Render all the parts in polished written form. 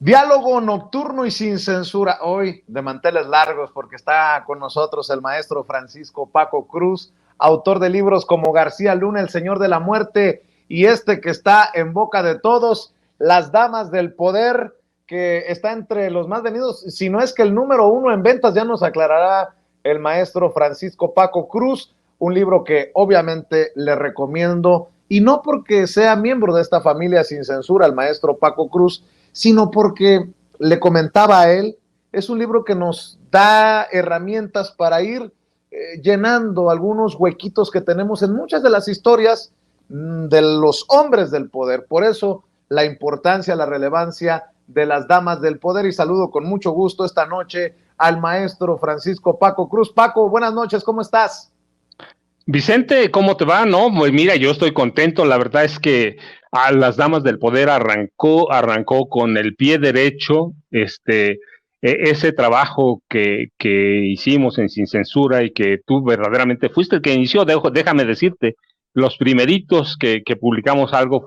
Diálogo nocturno y sin censura, hoy de manteles largos, porque está con nosotros el maestro Francisco Paco Cruz, autor de libros como García Luna, El Señor de la Muerte, y este que está en boca de todos, Las Damas del Poder, que está entre los más vendidos, si no es que el número uno en ventas, ya nos aclarará el maestro Francisco Paco Cruz, un libro que obviamente le recomiendo, y no porque sea miembro de esta familia sin censura, el maestro Paco Cruz, sino porque le comentaba a él, es un libro que nos da herramientas para ir llenando algunos huequitos que tenemos en muchas de las historias de los hombres del poder. Por eso la importancia, la relevancia de las damas del poder, y saludo con mucho gusto esta noche al maestro Francisco Paco Cruz. Paco, buenas noches, ¿cómo estás? Vicente, ¿cómo te va? No, pues mira, yo estoy contento. La verdad es que a las Damas del Poder arrancó con el pie derecho, ese trabajo que hicimos en Sin Censura y que tú verdaderamente fuiste el que inició. Déjame decirte, los primeritos que publicamos algo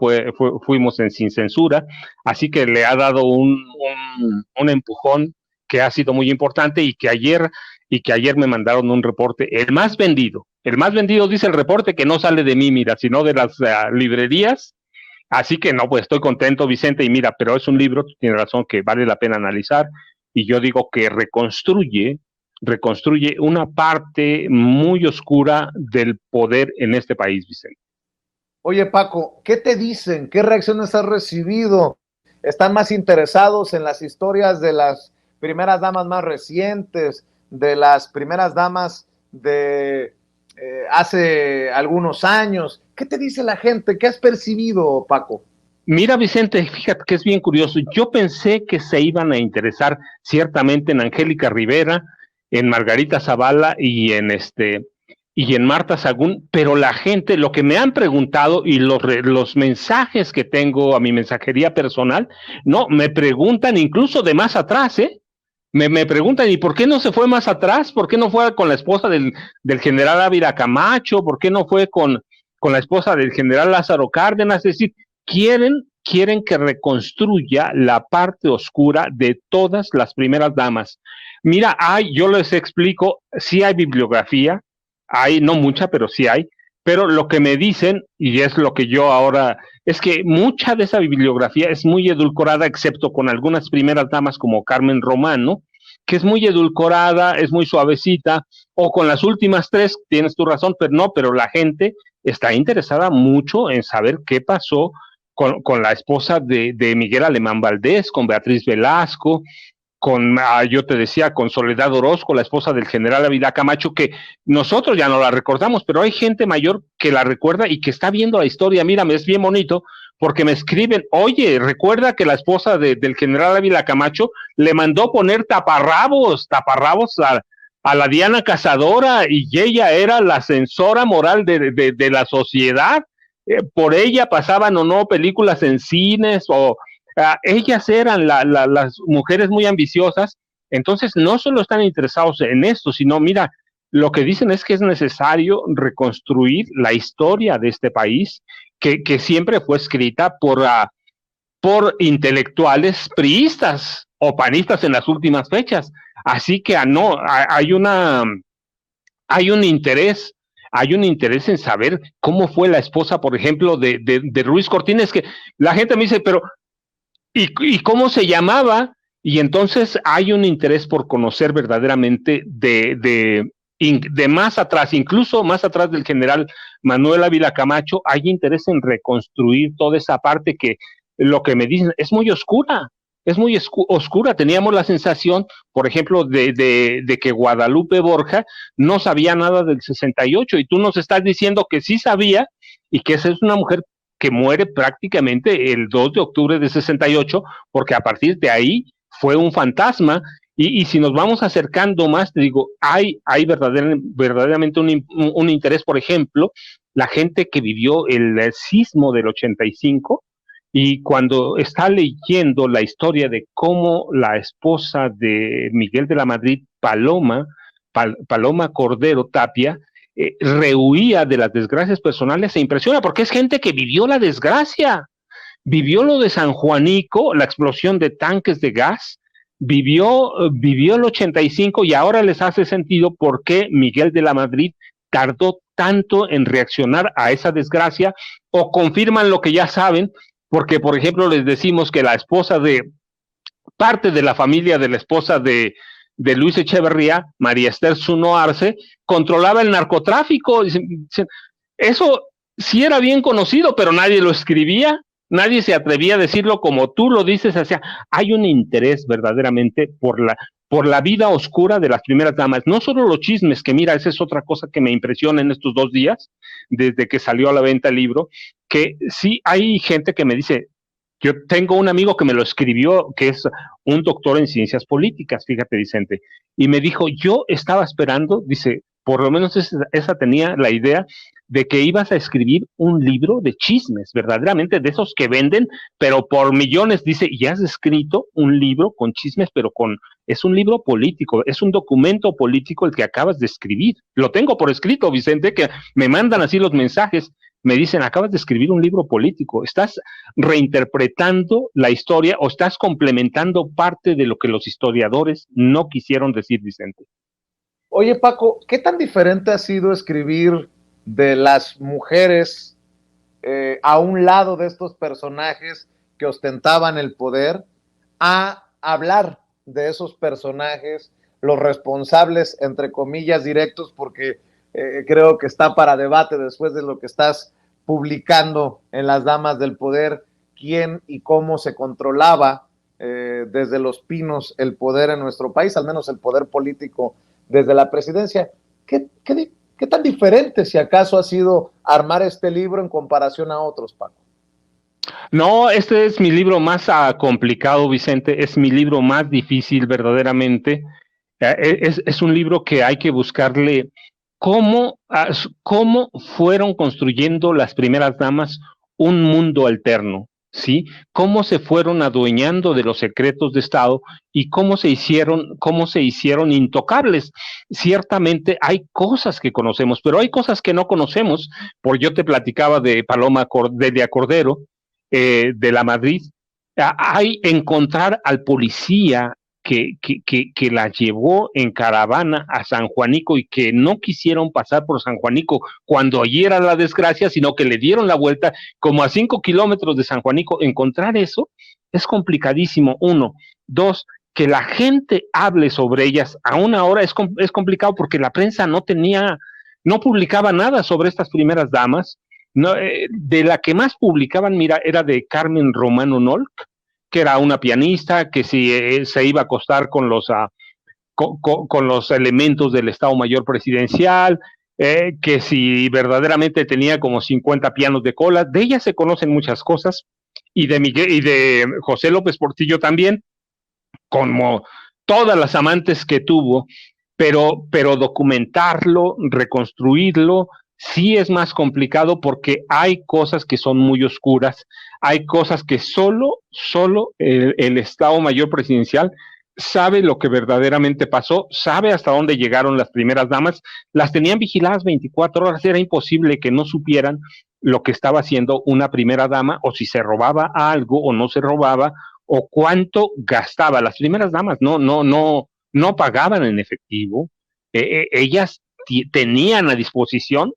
fuimos en Sin Censura, así que le ha dado un empujón que ha sido muy importante y que ayer me mandaron un reporte, el más vendido dice el reporte, que no sale de mí, mira, sino de las librerías. Así que no, pues estoy contento, Vicente, y mira, pero es un libro, tú tienes razón, que vale la pena analizar, y yo digo que reconstruye una parte muy oscura del poder en este país, Vicente. Oye, Paco, ¿qué te dicen? ¿Qué reacciones has recibido? ¿Están más interesados en las historias de las primeras damas más recientes, de las primeras damas de hace algunos años? ¿Qué te dice la gente? ¿Qué has percibido, Paco? Mira, Vicente, fíjate que es bien curioso. Yo pensé que se iban a interesar ciertamente en Angélica Rivera, en Margarita Zavala y en Marta Sagún, pero la gente, lo que me han preguntado y los mensajes que tengo a mi mensajería personal, no, me preguntan incluso de más atrás, ¿eh? Me preguntan, ¿y por qué no se fue más atrás? ¿Por qué no fue con la esposa del general Ávila Camacho? ¿Por qué no fue con la esposa del general Lázaro Cárdenas? Es decir, quieren que reconstruya la parte oscura de todas las primeras damas. Mira, yo les explico, sí hay bibliografía, hay no mucha, pero sí hay, pero lo que me dicen, y es lo que yo ahora, es que mucha de esa bibliografía es muy edulcorada, excepto con algunas primeras damas como Carmen Romano, que es muy edulcorada, es muy suavecita, o con las últimas tres, tienes tu razón, pero no, pero la gente está interesada mucho en saber qué pasó con la esposa de Miguel Alemán Valdés, con Beatriz Velasco, yo te decía, con Soledad Orozco, la esposa del general Ávila Camacho, que nosotros ya no la recordamos, pero hay gente mayor que la recuerda y que está viendo la historia. Mírame, es bien bonito, porque me escriben, oye, recuerda que la esposa del general Ávila Camacho le mandó poner taparrabos a la Diana Cazadora, y ella era la censora moral de la sociedad. Por ella pasaban o no películas en cines, o ellas eran las mujeres muy ambiciosas. Entonces no solo están interesados en esto, sino mira, lo que dicen es que es necesario reconstruir la historia de este país, que siempre fue escrita por intelectuales priistas o panistas en las últimas fechas. Así que no, hay un interés en saber cómo fue la esposa, por ejemplo, de Ruiz Cortines, que la gente me dice, pero ¿y cómo se llamaba? Y entonces hay un interés por conocer verdaderamente de más atrás, incluso más atrás del general Manuel Ávila Camacho, hay interés en reconstruir toda esa parte que lo que me dicen es muy oscura, es muy oscura. Teníamos la sensación, por ejemplo, de que Guadalupe Borja no sabía nada del 68, y tú nos estás diciendo que sí sabía, y que esa es una mujer que muere prácticamente el 2 de octubre de 68, porque a partir de ahí fue un fantasma. Y si nos vamos acercando más, te digo, hay verdaderamente un interés. Por ejemplo, la gente que vivió el sismo del 85, y cuando está leyendo la historia de cómo la esposa de Miguel de la Madrid, Paloma Cordero Tapia, rehuía de las desgracias personales, se impresiona, porque es gente que vivió la desgracia. vivió lo de San Juanico, la explosión de tanques de gas, vivió el 85 y ahora les hace sentido por qué Miguel de la Madrid tardó tanto en reaccionar a esa desgracia, o confirman lo que ya saben, porque por ejemplo les decimos que la esposa de parte de la familia de la esposa de Luis Echeverría, María Esther Zuno Arce, controlaba el narcotráfico. Eso sí era bien conocido, pero nadie lo escribía, nadie se atrevía a decirlo como tú lo dices. O sea, hay un interés verdaderamente por la vida oscura de las primeras damas, no solo los chismes, que mira, esa es otra cosa que me impresiona en estos 2 días, desde que salió a la venta el libro, que sí hay gente que me dice, yo tengo un amigo que me lo escribió, que es un doctor en ciencias políticas, fíjate, Vicente, y me dijo, yo estaba esperando, dice, por lo menos esa tenía la idea de que ibas a escribir un libro de chismes, verdaderamente, de esos que venden, pero por millones, dice, y has escrito un libro con chismes, pero es un libro político, es un documento político el que acabas de escribir. Lo tengo por escrito, Vicente, que me mandan así los mensajes, me dicen, acabas de escribir un libro político, estás reinterpretando la historia o estás complementando parte de lo que los historiadores no quisieron decir, Vicente. Oye, Paco, ¿qué tan diferente ha sido escribir de las mujeres a un lado de estos personajes que ostentaban el poder, a hablar de esos personajes, los responsables, entre comillas, directos, porque creo que está para debate después de lo que estás publicando en Las Damas del Poder, quién y cómo se controlaba desde los pinos el poder en nuestro país, al menos el poder político desde la presidencia. ¿Qué tan diferente, si acaso, ha sido armar este libro en comparación a otros, Paco? No, este es mi libro más complicado, Vicente, es mi libro más difícil verdaderamente. Es un libro que hay que buscarle cómo fueron construyendo las primeras damas un mundo alterno, ¿sí? Cómo se fueron adueñando de los secretos de Estado y cómo se hicieron intocables. Ciertamente hay cosas que conocemos, pero hay cosas que no conocemos. Yo te platicaba de Paloma de Cordero, de la Madrid. Hay encontrar al policía que la llevó en caravana a San Juanico y que no quisieron pasar por San Juanico cuando allí era la desgracia, sino que le dieron la vuelta como a 5 kilómetros de San Juanico. Encontrar eso es complicadísimo, 1. 2, que la gente hable sobre ellas a una hora es complicado, porque la prensa no publicaba nada sobre estas primeras damas. No, de la que más publicaban, mira, era de Carmen Romano Nolc, que era una pianista que se iba a acostar con los elementos del Estado Mayor Presidencial, que si verdaderamente tenía como 50 pianos de cola. De ella se conocen muchas cosas, y de José López Portillo también, como todas las amantes que tuvo, pero documentarlo, reconstruirlo, sí es más complicado, porque hay cosas que son muy oscuras, hay cosas que solo el Estado Mayor Presidencial sabe lo que verdaderamente pasó, sabe hasta dónde llegaron las primeras damas, las tenían vigiladas 24 horas, era imposible que no supieran lo que estaba haciendo una primera dama, o si se robaba algo o no se robaba, o cuánto gastaba. Las primeras damas no pagaban en efectivo, ellas tenían a disposición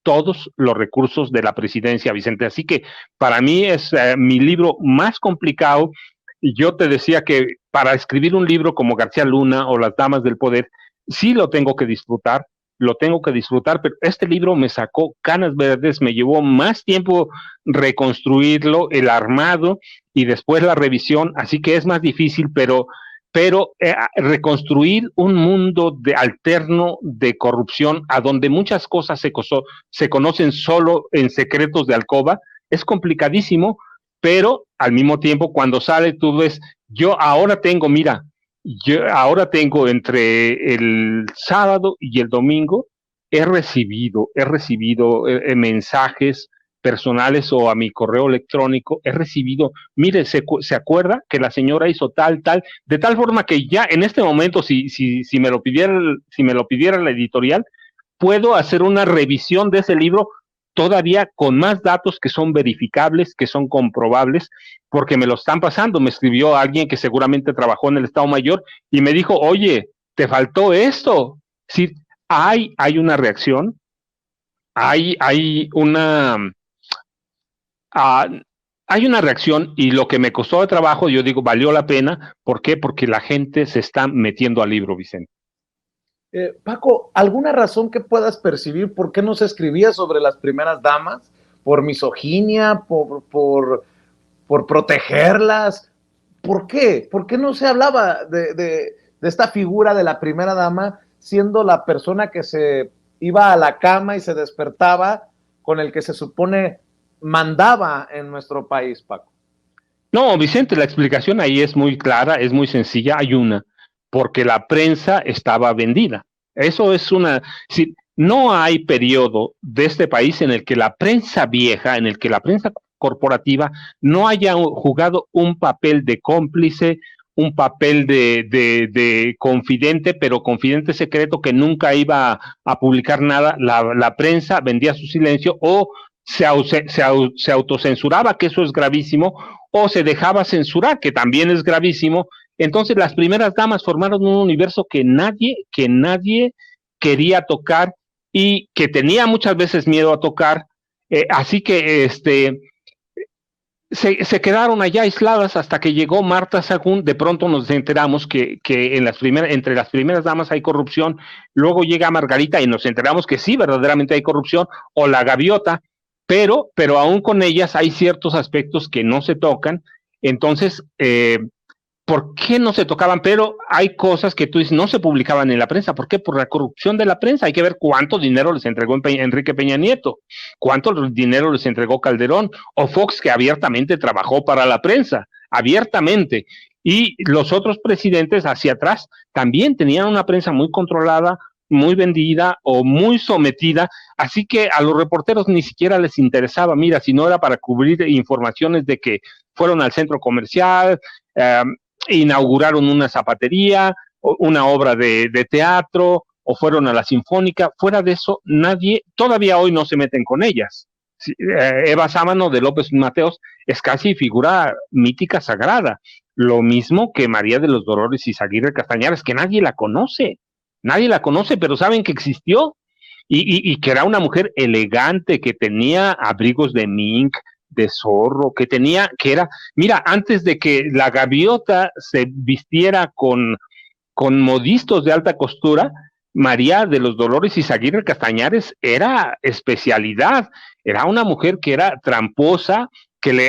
todos los recursos de la presidencia, Vicente. Así que para mí es mi libro más complicado. Y yo te decía que para escribir un libro como García Luna o Las Damas del Poder, sí lo tengo que disfrutar, pero este libro me sacó canas verdes, me llevó más tiempo reconstruirlo, el armado y después la revisión, así que es más difícil, pero reconstruir un mundo alterno de corrupción, a donde muchas cosas se conocen solo en secretos de alcoba, es complicadísimo. Pero al mismo tiempo, cuando sale, tú ves, yo ahora tengo entre el sábado y el domingo, he recibido mensajes personales o a mi correo electrónico, mire, se acuerda que la señora hizo tal, de tal forma que ya en este momento, si me lo pidiera la editorial, puedo hacer una revisión de ese libro todavía con más datos que son verificables, que son comprobables, porque me lo están pasando. Me escribió alguien que seguramente trabajó en el Estado Mayor y me dijo, oye, te faltó esto. Sí, hay una reacción, hay una... hay una reacción y lo que me costó de trabajo, yo digo, valió la pena. ¿Por qué? Porque la gente se está metiendo al libro, Vicente. Paco, ¿alguna razón que puedas percibir por qué no se escribía sobre las primeras damas? ¿Por misoginia? ¿Por protegerlas? ¿Por qué? ¿Por qué no se hablaba de esta figura de la primera dama siendo la persona que se iba a la cama y se despertaba con el que se supone mandaba en nuestro país, Paco? No, Vicente, la explicación ahí es muy clara, es muy sencilla. Hay una, porque la prensa estaba vendida. Eso es una... Si, no hay periodo de este país en el que la prensa vieja, en el que la prensa corporativa no haya jugado un papel de cómplice, un papel de confidente, pero confidente secreto que nunca iba a publicar nada. La prensa vendía su silencio o se autocensuraba, que eso es gravísimo, o se dejaba censurar, que también es gravísimo. Entonces las primeras damas formaron un universo que nadie quería tocar y que tenía muchas veces miedo a tocar, así que se quedaron allá aisladas hasta que llegó Marta Sagún. De pronto nos enteramos que entre las primeras damas hay corrupción, luego llega Margarita y nos enteramos que sí, verdaderamente hay corrupción, o la Gaviota, pero aún con ellas hay ciertos aspectos que no se tocan. Entonces, ¿por qué no se tocaban? Pero hay cosas que tú dices, no se publicaban en la prensa. ¿Por qué? Por la corrupción de la prensa. Hay que ver cuánto dinero les entregó Enrique Peña Nieto, cuánto dinero les entregó Calderón, o Fox, que abiertamente trabajó para la prensa, abiertamente. Y los otros presidentes hacia atrás también tenían una prensa muy controlada, muy vendida o muy sometida, así que a los reporteros ni siquiera les interesaba. Mira, si no era para cubrir informaciones de que fueron al centro comercial, inauguraron una zapatería, una obra de teatro, o fueron a la Sinfónica. Fuera de eso, nadie, todavía hoy no se meten con ellas. Eva Sámano de López Mateos es casi figura mítica sagrada, lo mismo que María de los Dolores Izaguirre Castañares, que nadie la conoce, pero saben que existió y que era una mujer elegante, que tenía abrigos de mink, de zorro, que era, mira, antes de que la Gaviota se vistiera con modistos de alta costura, María de los Dolores Izaguirre Castañares era especialidad, era una mujer que era tramposa,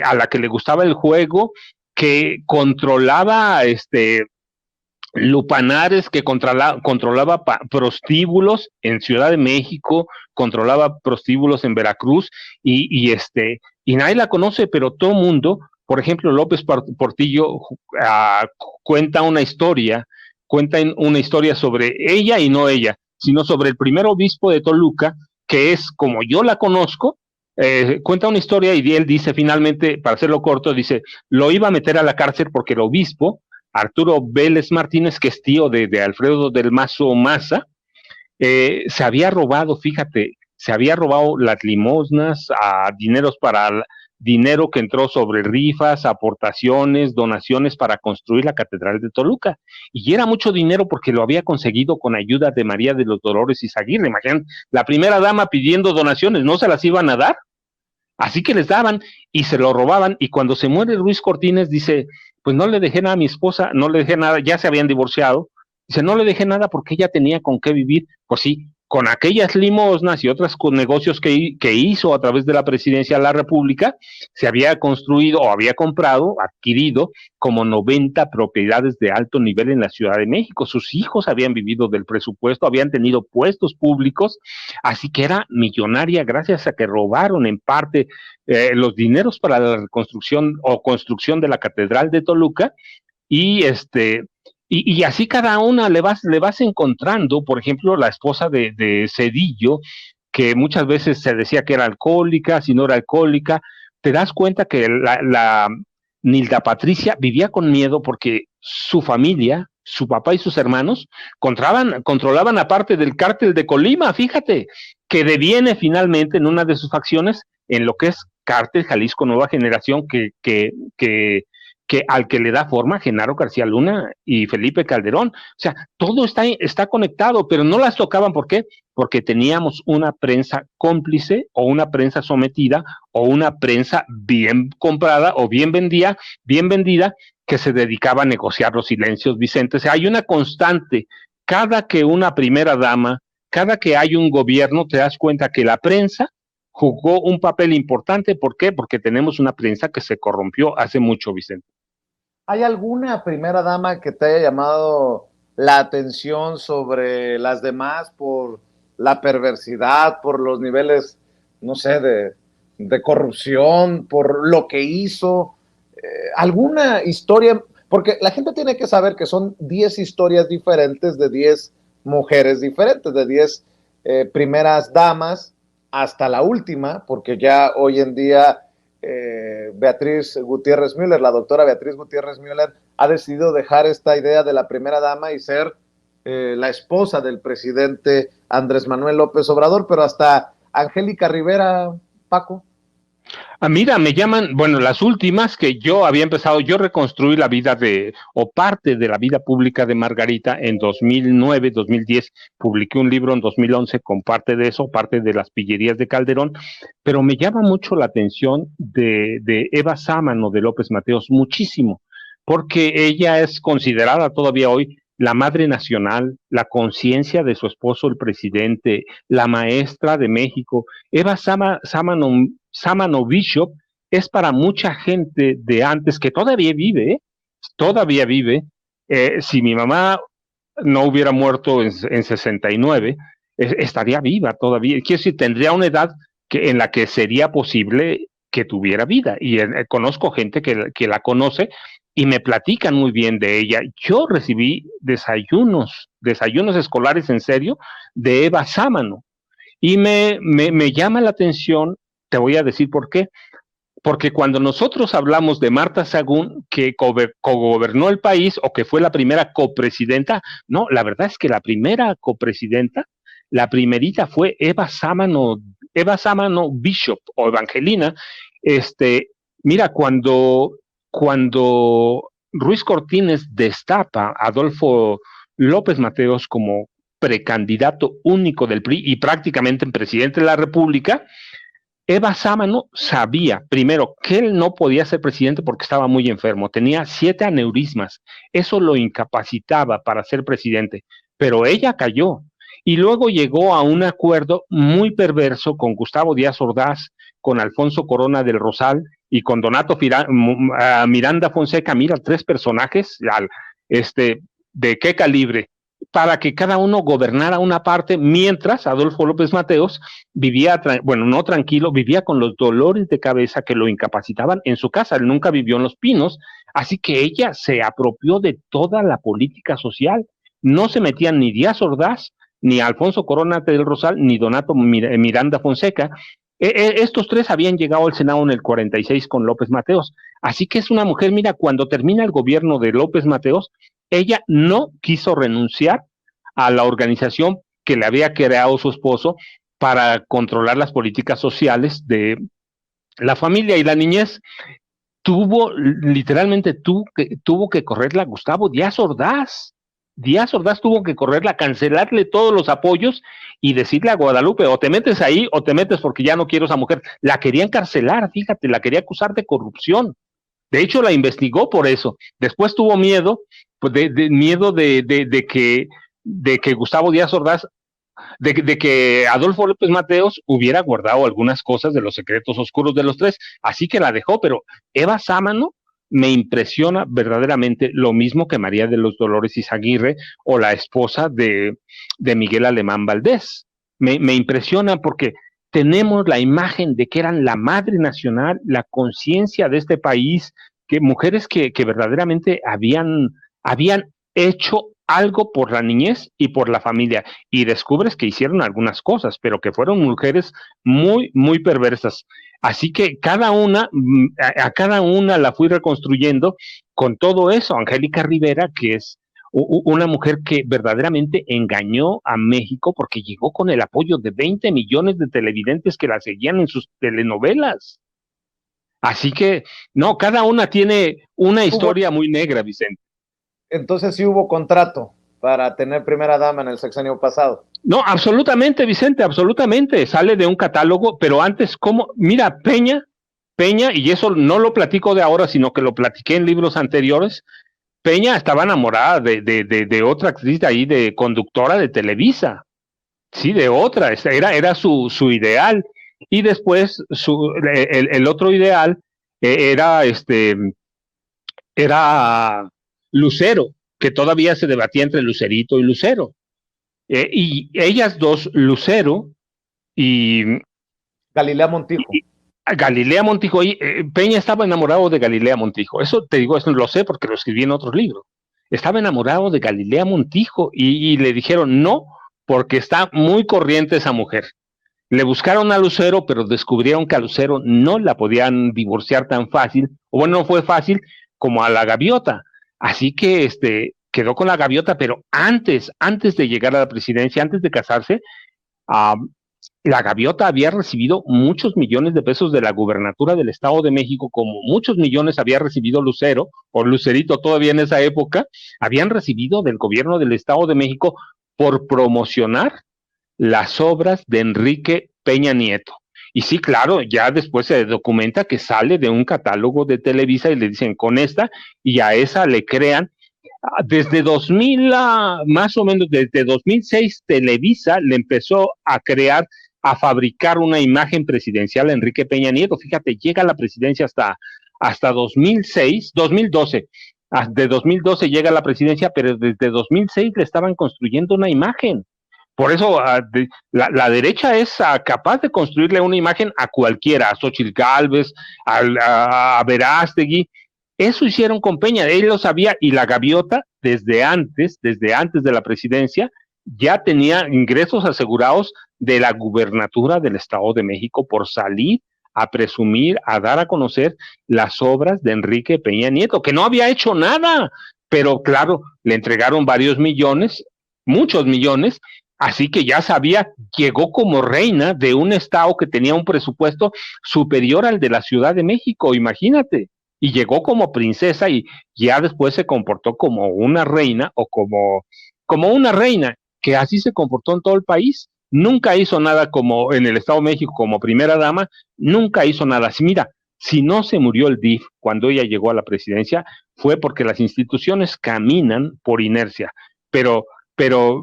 a la que le gustaba el juego, que controlaba lupanares, que controlaba prostíbulos en Ciudad de México, controlaba prostíbulos en Veracruz, y nadie la conoce, pero todo mundo, por ejemplo, López Portillo cuenta una historia sobre ella, y no ella, sino sobre el primer obispo de Toluca, que es como yo la conozco. Cuenta una historia y él dice finalmente, para hacerlo corto, dice, lo iba a meter a la cárcel porque el obispo Arturo Vélez Martínez, que es tío de Alfredo del Mazo Maza, se había robado las limosnas, dinero que entró sobre rifas, aportaciones, donaciones para construir la Catedral de Toluca. Y era mucho dinero porque lo había conseguido con ayuda de María de los Dolores Izaguirre. Imagínate, la primera dama pidiendo donaciones, ¿no se las iban a dar? Así que les daban y se lo robaban. Y cuando se muere Ruiz Cortines, dice, pues no le dejé nada a mi esposa, no le dejé nada, ya se habían divorciado. Dice, no le dejé nada porque ella tenía con qué vivir. Pues sí, con aquellas limosnas y otros negocios que hizo a través de la presidencia de la República, se había construido o había comprado, adquirido como 90 propiedades de alto nivel en la Ciudad de México. Sus hijos habían vivido del presupuesto, habían tenido puestos públicos, así que era millonaria gracias a que robaron en parte los dineros para la reconstrucción o construcción de la Catedral de Toluca. Y así cada una le vas encontrando. Por ejemplo, la esposa de Cedillo, que muchas veces se decía que era alcohólica, si no era alcohólica, te das cuenta que la Nilda Patricia vivía con miedo porque su familia su papá y sus hermanos, controlaban a parte del cártel de Colima, fíjate, que deviene finalmente en una de sus facciones en lo que es Cártel Jalisco Nueva Generación, que al que le da forma Genaro García Luna y Felipe Calderón. O sea, todo está conectado, pero no las tocaban. ¿Por qué? Porque teníamos una prensa cómplice o una prensa sometida o una prensa bien comprada o bien vendida, que se dedicaba a negociar los silencios, Vicente. O sea, hay una constante. Cada que una primera dama, cada que hay un gobierno, te das cuenta que la prensa jugó un papel importante. ¿Por qué? Porque tenemos una prensa que se corrompió hace mucho, Vicente. ¿Hay alguna primera dama que te haya llamado la atención sobre las demás por la perversidad, por los niveles, no sé, de corrupción, por lo que hizo? ¿Alguna historia? Porque la gente tiene que saber que son 10 historias diferentes de 10 mujeres diferentes, de 10 primeras damas hasta la última, porque ya hoy en día Beatriz Gutiérrez Müller, la doctora Beatriz Gutiérrez Müller, ha decidido dejar esta idea de la primera dama y ser la esposa del presidente Andrés Manuel López Obrador, pero hasta Angélica Rivera, Paco. Mira, me llaman, bueno, las últimas que yo había empezado, yo reconstruí la vida o parte de la vida pública de Margarita en 2009, 2010, publiqué un libro en 2011 con parte de eso, parte de las pillerías de Calderón, pero me llama mucho la atención de Eva Sámano de López Mateos, muchísimo, porque ella es considerada todavía hoy la madre nacional, la conciencia de su esposo, el presidente, la maestra de México. Eva Sámano Bishop es para mucha gente de antes que todavía vive, todavía vive. Si mi mamá no hubiera muerto en 69, estaría viva todavía. Quiero decir, tendría una edad en la que sería posible que tuviera vida. Y conozco gente que la conoce y me platican muy bien de ella. Yo recibí desayunos escolares en serio de Eva Sámano. Y me llama la atención, te voy a decir por qué. Porque cuando nosotros hablamos de Marta Sagún, que cogobernó el país o que fue la primera copresidenta, no, la verdad es que la primera copresidenta, la primerita fue Eva Sámano Bishop o Evangelina. Mira, cuando Ruiz Cortines destapa a Adolfo López Mateos como precandidato único del PRI y prácticamente presidente de la República, Eva Sámano sabía, primero, que él no podía ser presidente porque estaba muy enfermo, tenía 7 aneurismas, eso lo incapacitaba para ser presidente, pero ella cayó y luego llegó a un acuerdo muy perverso con Gustavo Díaz Ordaz, con Alfonso Corona del Rosal y con Donato Miranda Fonseca. Mira, 3 personajes, ¿de qué calibre? Para que cada uno gobernara una parte, mientras Adolfo López Mateos vivía, no tranquilo, vivía con los dolores de cabeza que lo incapacitaban en su casa. Él nunca vivió en Los Pinos, así que ella se apropió de toda la política social. No se metían ni Díaz Ordaz, ni Alfonso Corona del Rosal, ni Donato Miranda Fonseca. Estos 3 habían llegado al Senado en el 46 con López Mateos. Así que es una mujer, mira, cuando termina el gobierno de López Mateos, ella no quiso renunciar a la organización que le había creado su esposo para controlar las políticas sociales de la familia y la niñez. Literalmente tuvo que correrla Gustavo Díaz Ordaz. Díaz Ordaz tuvo que correrla, cancelarle todos los apoyos y decirle a Guadalupe, o te metes ahí o te metes porque ya no quiero a esa mujer. La quería encarcelar, fíjate, la quería acusar de corrupción. De hecho, la investigó por eso. Después tuvo miedo, pues miedo de que Gustavo Díaz Ordaz, de que Adolfo López Mateos hubiera guardado algunas cosas de los secretos oscuros de los 3, así que la dejó. Pero Eva Sámano me impresiona verdaderamente, lo mismo que María de los Dolores Izaguirre o la esposa de Miguel Alemán Valdés. Me impresiona porque tenemos la imagen de que eran la madre nacional, la conciencia de este país, que mujeres que verdaderamente habían hecho algo por la niñez y por la familia, y descubres que hicieron algunas cosas, pero que fueron mujeres muy, muy perversas. Así que a cada una la fui reconstruyendo con todo eso. Angélica Rivera, que es una mujer que verdaderamente engañó a México porque llegó con el apoyo de 20 millones de televidentes que la seguían en sus telenovelas. Así que, no, cada una tiene una historia muy negra, Vicente. Entonces sí hubo contrato para tener primera dama en el sexenio pasado. No, absolutamente, Vicente, absolutamente. Sale de un catálogo, pero antes, ¿cómo? Mira, Peña, y eso no lo platico de ahora, sino que lo platiqué en libros anteriores. Peña estaba enamorada de otra actriz de ahí, de conductora de Televisa. Sí, de otra, era su ideal. Y después el otro ideal era Lucero, que todavía se debatía entre Lucerito y Lucero. Y ellas dos, Lucero y Galilea Montijo. Galilea Montijo, Peña estaba enamorado de Galilea Montijo. Eso te digo, eso lo sé porque lo escribí en otros libros. Estaba enamorado de Galilea Montijo y le dijeron no, porque está muy corriente esa mujer. Le buscaron a Lucero, pero descubrieron que a Lucero no la podían divorciar tan fácil, o bueno, no fue fácil como a la gaviota. Así que quedó con la gaviota, pero antes de llegar a la presidencia, antes de casarse, la gaviota había recibido muchos millones de pesos de la gubernatura del Estado de México, como muchos millones había recibido Lucero, o Lucerito todavía en esa época, habían recibido del gobierno del Estado de México por promocionar las obras de Enrique Peña Nieto. Y sí, claro, ya después se documenta que sale de un catálogo de Televisa y le dicen con esta, y a esa le crean. Desde 2000, más o menos desde 2006, Televisa le empezó a crear, a fabricar una imagen presidencial a Enrique Peña Nieto. Fíjate, llega a la presidencia hasta 2006, 2012. De 2012 llega a la presidencia, pero desde 2006 le estaban construyendo una imagen. Por eso la derecha es capaz de construirle una imagen a cualquiera, a Xochitl Gálvez, a Verástegui. Eso hicieron con Peña, él lo sabía, y la gaviota desde antes de la presidencia ya tenía ingresos asegurados de la gubernatura del Estado de México por salir a presumir, a dar a conocer las obras de Enrique Peña Nieto, que no había hecho nada, pero claro, le entregaron varios millones, muchos millones, así que ya sabía, llegó como reina de un estado que tenía un presupuesto superior al de la Ciudad de México, imagínate, y llegó como princesa y ya después se comportó como una reina o como una reina, que así se comportó en todo el país. Nunca hizo nada como en el Estado de México como primera dama, nunca hizo nada. Si mira, si no se murió el DIF cuando ella llegó a la presidencia, fue porque las instituciones caminan por inercia. Pero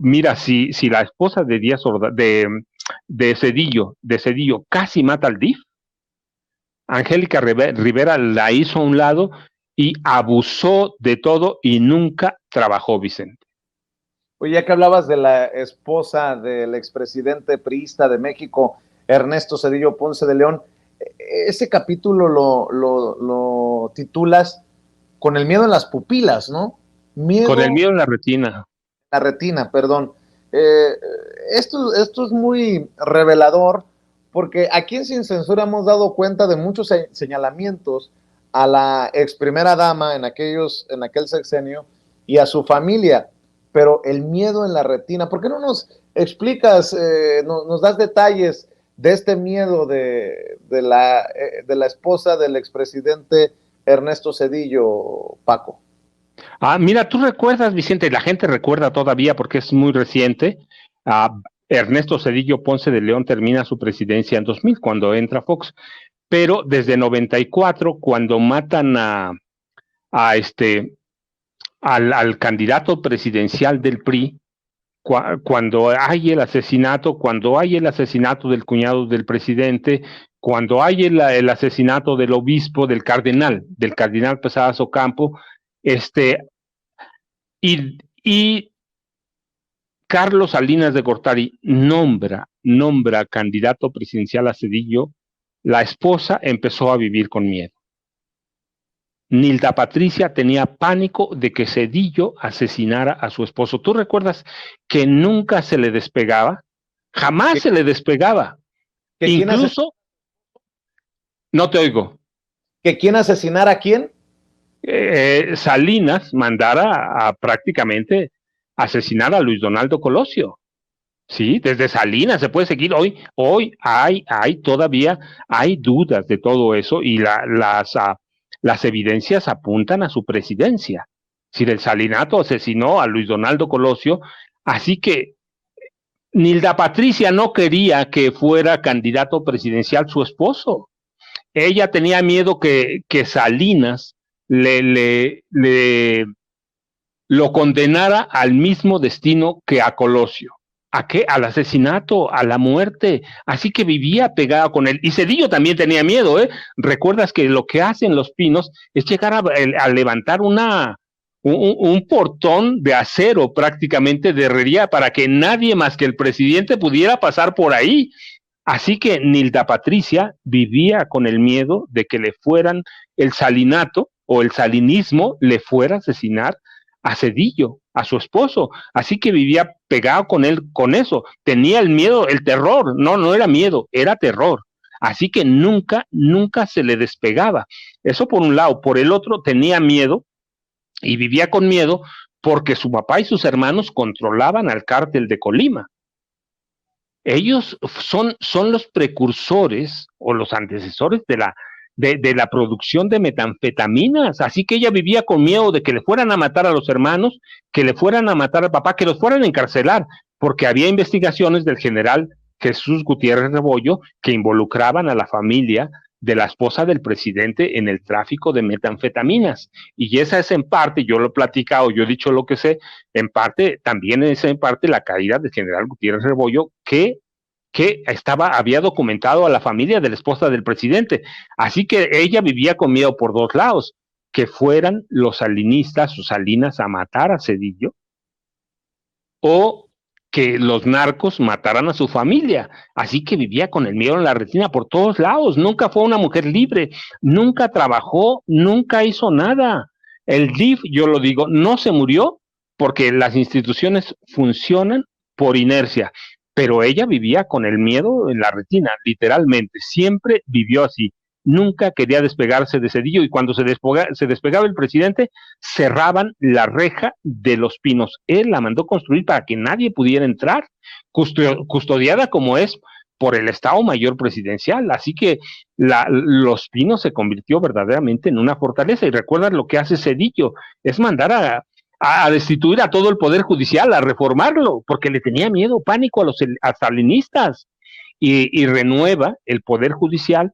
mira, si la esposa de Díaz Ordaz, de Cedillo casi mata al DIF, Angélica Rivera la hizo a un lado y abusó de todo y nunca trabajó, Vicente. Oye, ya que hablabas de la esposa del expresidente priista de México, Ernesto Zedillo Ponce de León, ese capítulo lo titulas Con el miedo en las pupilas, ¿no? Con el miedo en la retina. La retina, perdón. Esto es muy revelador porque aquí en Sin Censura hemos dado cuenta de muchos señalamientos a la ex primera dama en aquel sexenio y a su familia, pero el miedo en la retina, ¿por qué no nos explicas, nos das detalles de este miedo de la esposa del expresidente Ernesto Zedillo, Paco? Mira, tú recuerdas, Vicente, la gente recuerda todavía porque es muy reciente. Ernesto Zedillo Ponce de León termina su presidencia en 2000 cuando entra Fox, pero desde 94 cuando matan al candidato presidencial del PRI, cuando hay el asesinato del cuñado del presidente, cuando hay el asesinato del obispo, del cardenal Pesadas Ocampo, y Carlos Salinas de Gortari nombra candidato presidencial a Zedillo, la esposa empezó a vivir con miedo. Nilda Patricia tenía pánico de que Zedillo asesinara a su esposo. ¿Tú recuerdas que nunca se le despegaba? Jamás se le despegaba. Incluso, no te oigo. ¿Que quién asesinara a quién? Salinas mandara a prácticamente asesinar a Luis Donaldo Colosio. Sí, desde Salinas se puede seguir. Hoy todavía hay dudas de todo eso y las evidencias apuntan a su presidencia. Si el Salinato asesinó a Luis Donaldo Colosio, así que Nilda Patricia no quería que fuera candidato presidencial su esposo. Ella tenía miedo que Salinas lo condenara al mismo destino que a Colosio. ¿A qué? Al asesinato, a la muerte. Así que vivía pegada con él. Y Zedillo también tenía miedo, ¿eh? Recuerdas que lo que hacen los Pinos es llegar a levantar un portón de acero prácticamente de herrería para que nadie más que el presidente pudiera pasar por ahí. Así que Nilda Patricia vivía con el miedo de que le fueran el salinato o el salinismo le fuera a asesinar a Zedillo, a su esposo. Así que vivía pegado con él, con eso. Tenía el miedo, el terror. No era miedo, era terror. Así que nunca se le despegaba. Eso por un lado. Por el otro, tenía miedo y vivía con miedo porque su papá y sus hermanos controlaban al cártel de Colima. Ellos son los precursores o los antecesores de la producción de metanfetaminas, así que ella vivía con miedo de que le fueran a matar a los hermanos, que le fueran a matar al papá, que los fueran a encarcelar, porque había investigaciones del general Jesús Gutiérrez Rebollo que involucraban a la familia de la esposa del presidente en el tráfico de metanfetaminas. Y esa es en parte, yo lo he platicado, yo he dicho lo que sé, en parte, también es en parte la caída del general Gutiérrez Rebollo, que había documentado a la familia de la esposa del presidente. Así que ella vivía con miedo por dos lados, que fueran los salinistas o Salinas a matar a Zedillo, o que los narcos mataran a su familia. Así que vivía con el miedo en la retina por todos lados. Nunca fue una mujer libre, nunca trabajó, nunca hizo nada. El DIF, yo lo digo, no se murió porque las instituciones funcionan por inercia, pero ella vivía con el miedo en la retina, literalmente, siempre vivió así. Nunca quería despegarse de Zedillo y cuando se despegaba el presidente, cerraban la reja de los Pinos. Él la mandó construir para que nadie pudiera entrar, custodiada como es por el Estado Mayor Presidencial. Así que Los Pinos se convirtió verdaderamente en una fortaleza. Y recuerdan lo que hace Zedillo, es mandar a destituir a todo el Poder Judicial, a reformarlo, porque le tenía miedo, pánico a salinistas. Y renueva el Poder Judicial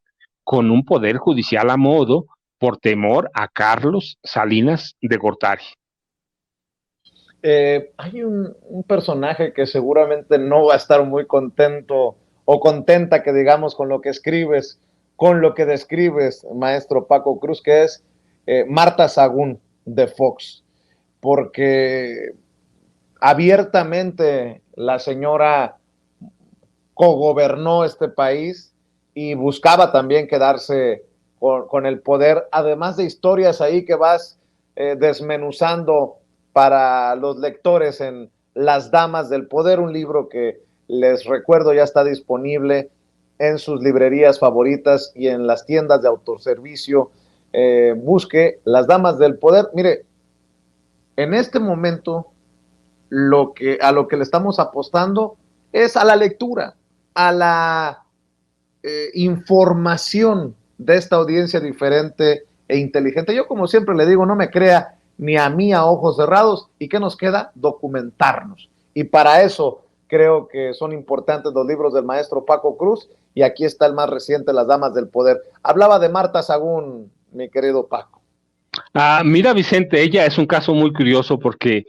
con un Poder Judicial a modo por temor a Carlos Salinas de Gortari. Hay un personaje que seguramente no va a estar muy contento o contenta, que digamos, con lo que escribes, con lo que describes, maestro Paco Cruz, que es Marta Sagún de Fox, porque abiertamente la señora cogobernó este país y buscaba también quedarse con el poder, además de historias ahí que vas desmenuzando para los lectores en Las Damas del Poder, un libro que les recuerdo ya está disponible en sus librerías favoritas y en las tiendas de autoservicio. Busque Las Damas del Poder. Mire, en este momento a lo que le estamos apostando es a la lectura, a la información de esta audiencia diferente e inteligente. Yo, como siempre le digo, no me crea ni a mí a ojos cerrados. ¿Y qué nos queda? Documentarnos. Y para eso creo que son importantes los libros del maestro Paco Cruz, y aquí está el más reciente, Las Damas del Poder. Hablaba de Marta Sagún, mi querido Paco. Mira, Vicente, ella es un caso muy curioso porque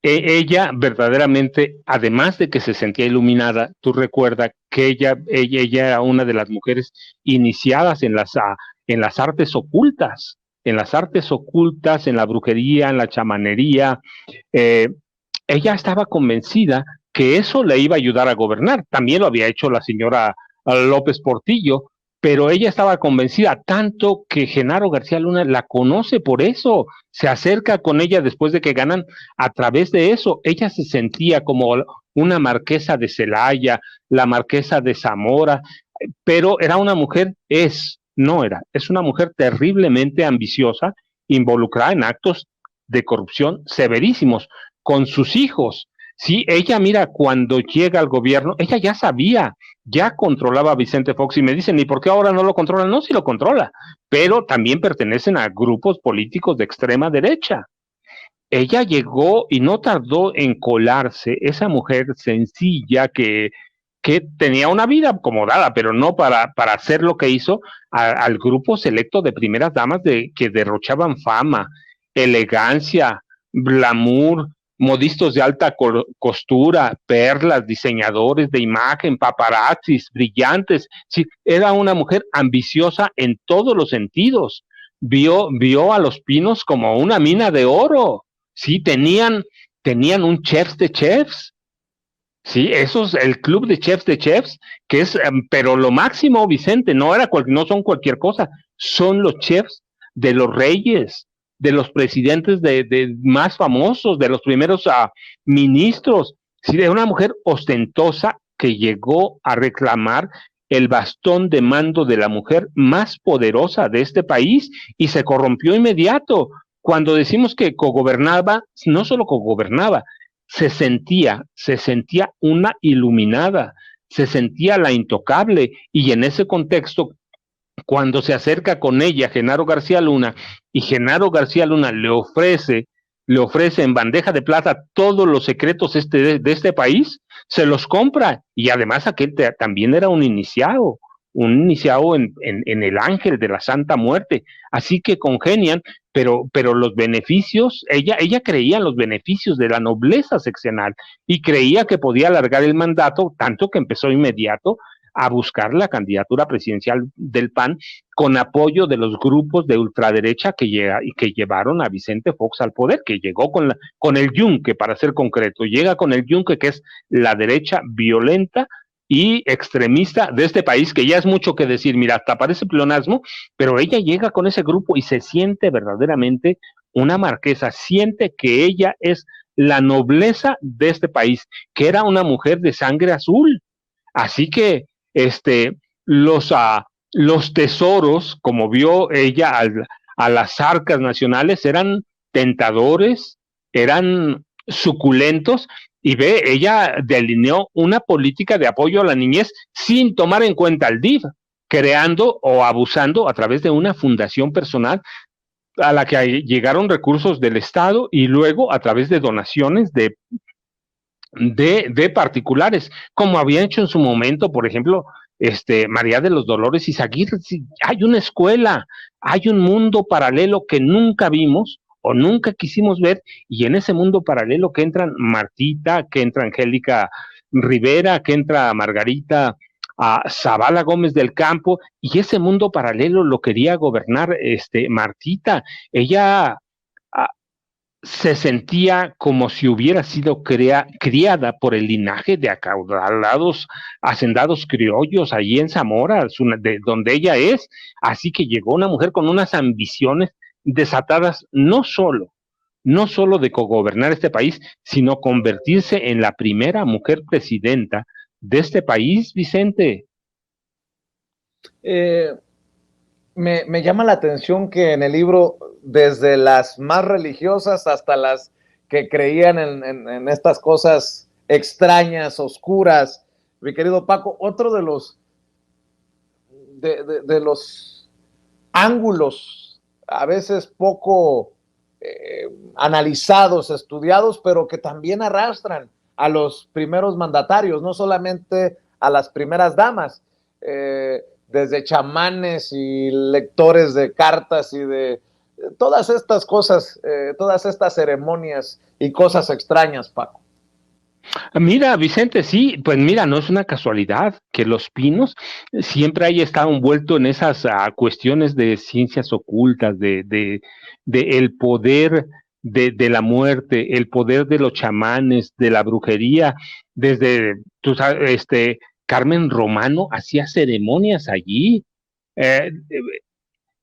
ella verdaderamente, además de que se sentía iluminada, tú recuerdas que ella era una de las mujeres iniciadas en las artes ocultas, en la brujería, en la chamanería. Ella estaba convencida que eso le iba a ayudar a gobernar. También lo había hecho la señora López Portillo, pero ella estaba convencida tanto que Genaro García Luna la conoce por eso, se acerca con ella después de que ganan a través de eso. Ella se sentía como una marquesa de Celaya, la marquesa de Zamora, pero era una mujer, es una mujer terriblemente ambiciosa involucrada en actos de corrupción severísimos con sus hijos. Sí, ella, mira, cuando llega al gobierno, ella ya sabía, ya controlaba a Vicente Fox y me dicen, ¿y por qué ahora no lo controla? No, sí lo controla, pero también pertenecen a grupos políticos de extrema derecha. Ella llegó y no tardó en colarse, esa mujer sencilla que tenía una vida acomodada, pero no para hacer lo que hizo al grupo selecto de primeras damas que derrochaban fama, elegancia, glamour, modistos de alta costura, perlas, diseñadores de imagen, paparazzis, brillantes. Sí, era una mujer ambiciosa en todos los sentidos. Vio a los Pinos como una mina de oro. Sí, tenían un chef de chefs. Sí, eso es el club de chefs, que es, pero lo máximo, Vicente, no son cualquier cosa, son los chefs de los reyes, de los presidentes de más famosos, de los primeros ministros. Sí, de una mujer ostentosa que llegó a reclamar el bastón de mando de la mujer más poderosa de este país y se corrompió inmediato. Cuando decimos que cogobernaba, no solo cogobernaba, se sentía una iluminada, se sentía la intocable, y en ese contexto, cuando se acerca con ella Genaro García Luna, y Genaro García Luna le ofrece en bandeja de plata todos los secretos de este país, se los compra, y además aquel también era un iniciado en el ángel de la Santa Muerte, así que congenian, pero los beneficios, ella creía en los beneficios de la nobleza seccional y creía que podía alargar el mandato, tanto que empezó inmediato a buscar la candidatura presidencial del PAN con apoyo de los grupos de ultraderecha que llevaron a Vicente Fox al poder, que llegó con el Yunque, para ser concreto, llega con el Yunque, que es la derecha violenta y extremista de este país, que ya es mucho que decir, mira, hasta parece pleonasmo, pero ella llega con ese grupo y se siente verdaderamente una marquesa, siente que ella es la nobleza de este país, que era una mujer de sangre azul. Así que los, los tesoros, como vio ella a las arcas nacionales, eran tentadores, eran suculentos, y ella delineó una política de apoyo a la niñez sin tomar en cuenta el DIF, creando o abusando a través de una fundación personal a la que llegaron recursos del Estado y luego a través de donaciones de particulares, como había hecho en su momento, por ejemplo, María de los Dolores Izaguirre. Hay una escuela, hay un mundo paralelo que nunca vimos o nunca quisimos ver, y en ese mundo paralelo que entran Martita, que entra Angélica Rivera, que entra Margarita Zavala Gómez del Campo, y ese mundo paralelo lo quería gobernar Martita. Ella se sentía como si hubiera sido criada por el linaje de acaudalados hacendados criollos allí en Zamora, de donde ella es. Así que llegó una mujer con unas ambiciones desatadas, no solo de cogobernar este país, sino convertirse en la primera mujer presidenta de este país, Vicente. Me llama la atención que en el libro, desde las más religiosas hasta las que creían en estas cosas extrañas, oscuras, mi querido Paco, otro de los ángulos a veces poco analizados, estudiados, pero que también arrastran a los primeros mandatarios, no solamente a las primeras damas, desde chamanes y lectores de cartas y de todas estas cosas, todas estas ceremonias y cosas extrañas, Paco. Mira, Vicente, sí, pues mira, no es una casualidad que los Pinos siempre haya estado envuelto en esas cuestiones de ciencias ocultas, de el poder de la muerte, el poder de los chamanes, de la brujería. Desde, tú sabes, Carmen Romano hacía ceremonias allí. Eh,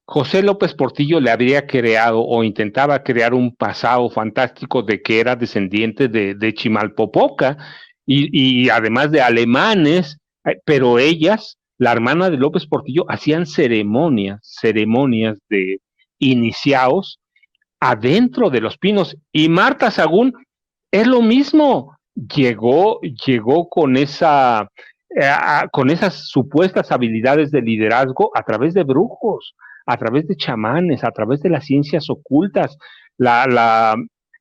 José López Portillo le habría creado o intentaba crear un pasado fantástico de que era descendiente de Chimalpopoca y además de alemanes, pero ellas, la hermana de López Portillo, hacían ceremonias de iniciados adentro de Los Pinos. Y Marta Sagún es lo mismo, llegó con con esas supuestas habilidades de liderazgo a través de brujos, a través de chamanes, a través de las ciencias ocultas. La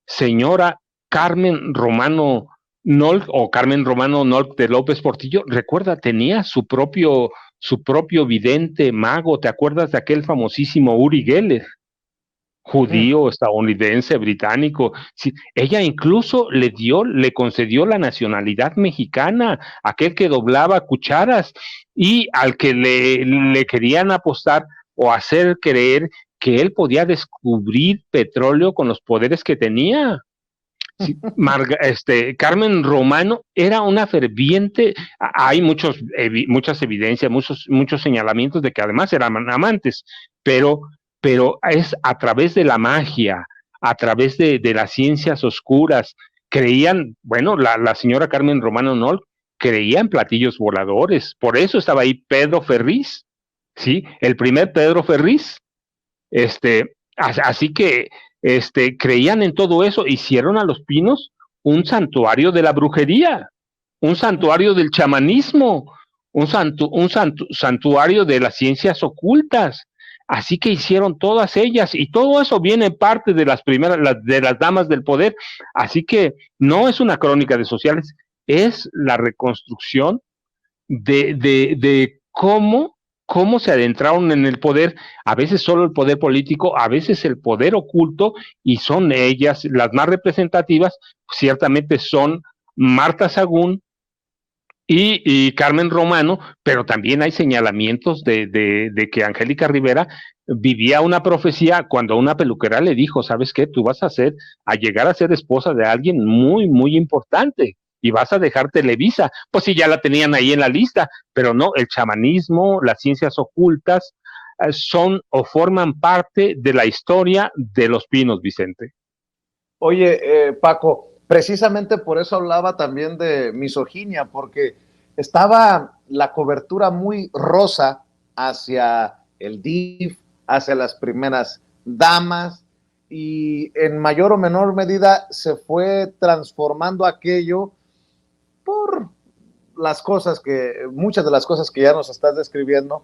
señora Carmen Romano Nolk, o Carmen Romano Nolk de López Portillo, recuerda, tenía su propio vidente mago. ¿Te acuerdas de aquel famosísimo Uri Geller? Judío, estadounidense, británico. Sí, ella incluso le concedió la nacionalidad mexicana, aquel que doblaba cucharas y al que le querían apostar o hacer creer que él podía descubrir petróleo con los poderes que tenía. Sí, Carmen Romano era una ferviente, hay muchas evidencias, muchos señalamientos de que además eran amantes, pero es a través de la magia, a través de las ciencias oscuras. Creían, bueno, la señora Carmen Romano Nol creía en platillos voladores, por eso estaba ahí Pedro Ferriz, ¿sí? El primer Pedro Ferriz, así que creían en todo eso, hicieron a Los Pinos un santuario de la brujería, un santuario del chamanismo, un santuario de las ciencias ocultas. Así que hicieron todas ellas, y todo eso viene parte de las primeras, de las damas del poder. Así que no es una crónica de sociales, es la reconstrucción de cómo se adentraron en el poder, a veces solo el poder político, a veces el poder oculto, y son ellas las más representativas. Ciertamente son Marta Sagún y Carmen Romano, pero también hay señalamientos de que Angélica Rivera vivía una profecía cuando una peluquera le dijo: ¿sabes qué? Tú vas a llegar a ser esposa de alguien muy, muy importante y vas a dejar Televisa. Pues sí, ya la tenían ahí en la lista, pero no, el chamanismo, las ciencias ocultas, son o forman parte de la historia de Los Pinos, Vicente. Oye, Paco, precisamente por eso hablaba también de misoginia, porque estaba la cobertura muy rosa hacia el DIF, hacia las primeras damas, y en mayor o menor medida se fue transformando aquello por muchas de las cosas que ya nos estás describiendo,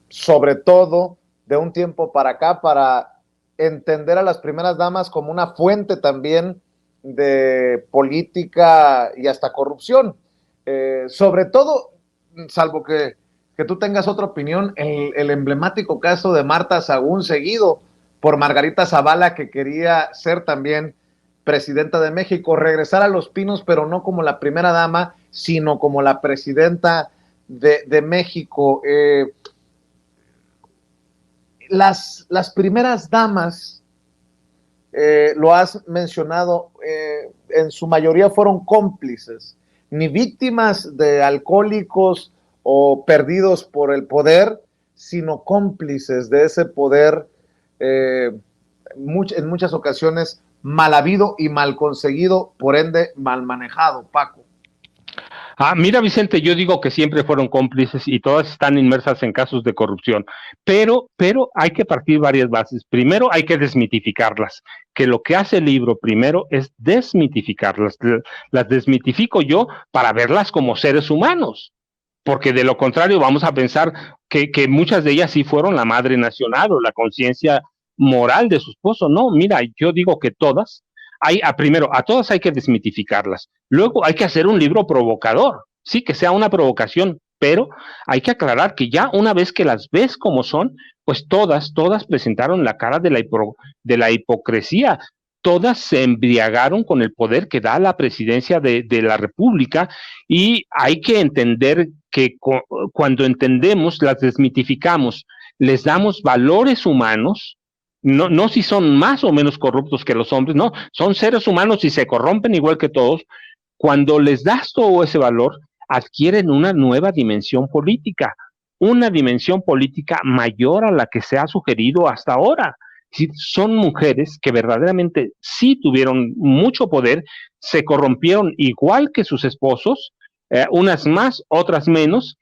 sobre todo de un tiempo para acá, para entender a las primeras damas como una fuente también de política y hasta corrupción. Sobre todo, salvo que tú tengas otra opinión, el emblemático caso de Marta Sagún, seguido por Margarita Zavala, que quería ser también presidenta de México, regresar a Los Pinos, pero no como la primera dama, sino como la presidenta de México. Las primeras damas, lo has mencionado, en su mayoría fueron cómplices, ni víctimas de alcohólicos o perdidos por el poder, sino cómplices de ese poder, en muchas ocasiones mal habido y mal conseguido, por ende mal manejado, Paco. Mira, Vicente, yo digo que siempre fueron cómplices y todas están inmersas en casos de corrupción, pero hay que partir varias bases. Primero hay que desmitificarlas, que lo que hace el libro primero es desmitificarlas. Las desmitifico yo para verlas como seres humanos, porque de lo contrario vamos a pensar que muchas de ellas sí fueron la madre nacional o la conciencia moral de su esposo. No, mira, yo digo que todas, primero, a todas hay que desmitificarlas. Luego hay que hacer un libro provocador, sí, que sea una provocación, pero hay que aclarar que ya una vez que las ves como son, pues todas presentaron la cara de la hipocresía. Todas se embriagaron con el poder que da la presidencia de la República, y hay que entender que cuando entendemos, las desmitificamos, les damos valores humanos. No si son más o menos corruptos que los hombres, no, son seres humanos y se corrompen igual que todos. Cuando les das todo ese valor, adquieren una nueva dimensión política, una dimensión política mayor a la que se ha sugerido hasta ahora. Son mujeres que verdaderamente sí tuvieron mucho poder, se corrompieron igual que sus esposos, unas más, otras menos,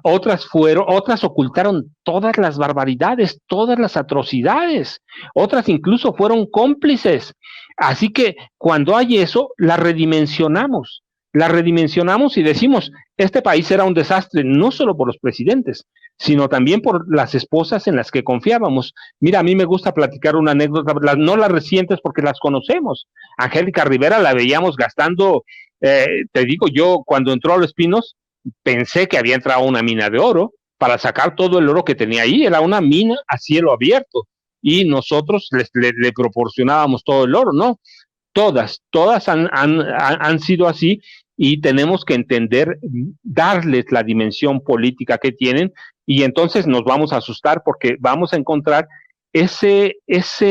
otras ocultaron todas las barbaridades, todas las atrocidades, otras incluso fueron cómplices. Así que cuando hay eso, la redimensionamos y decimos, este país era un desastre, no solo por los presidentes, sino también por las esposas en las que confiábamos. Mira, a mí me gusta platicar una anécdota, no las recientes porque las conocemos. Angélica Rivera la veíamos gastando, te digo yo, cuando entró a Los Pinos, pensé que había entrado a una mina de oro para sacar todo el oro que tenía ahí, era una mina a cielo abierto, y nosotros le proporcionábamos todo el oro, ¿no? Todas han sido así, y tenemos que entender, darles la dimensión política que tienen, y entonces nos vamos a asustar porque vamos a encontrar ese